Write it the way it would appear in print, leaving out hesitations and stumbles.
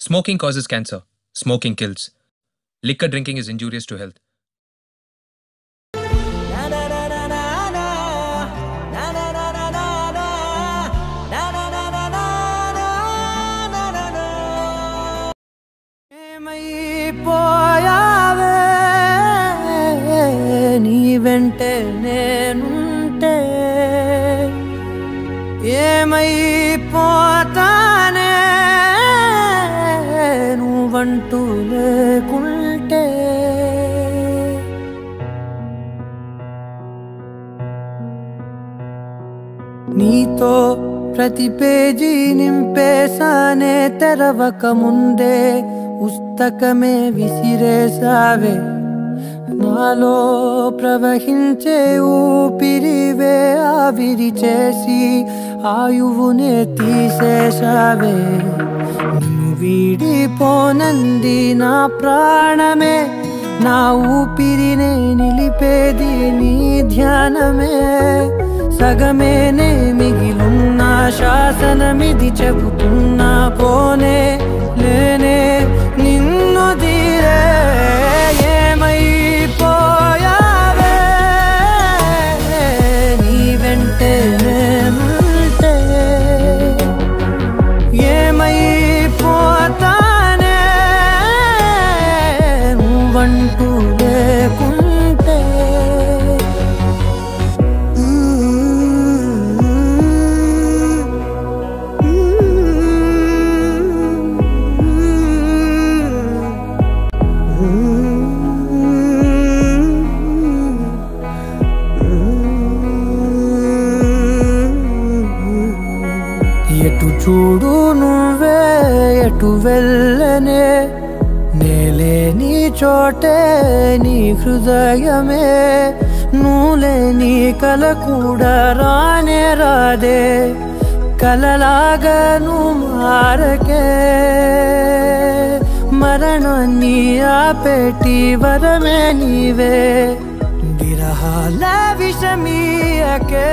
Smoking causes cancer. Smoking kills. Liquor drinking is injurious to health. నీ వెంటే నేనుంటే ఏమైపోతానే నువ్వంటూ లేకుంటే నీతో ప్రతి పేజీ నింపేసానే తెరవక ముందే పుస్తకమే విసిరేసావే నాలో ప్రవహించే ఊపిరివే ఆవిరి చేసి ఆయువునే తీసేసావే నిన్ను వీడిపోనంది నా ప్రాణమే నా ఊపిరినే నిలిపేది నీ ధ్యానమే సగమేనే మిగిలున్న శాసనమిది చెబుతున్నా పోనే లేనే నిన్ను తీరే ఏమైపోయావే నీ వెంటే నేనుంటే ఏమైపోతానే నువ్వంటూ లేకుంటే ఎటు చూడు నువ్వే ఎటు వెళ్ళనే నేలే నీ చోటే నీ హృదయమే నువ్వులే నీ కల కూడా రానే రాదే కలలాగా నువ్వు మారకే మరణాన్ని ఆపేటి వరమే నీవే విరహాల విషమీయకే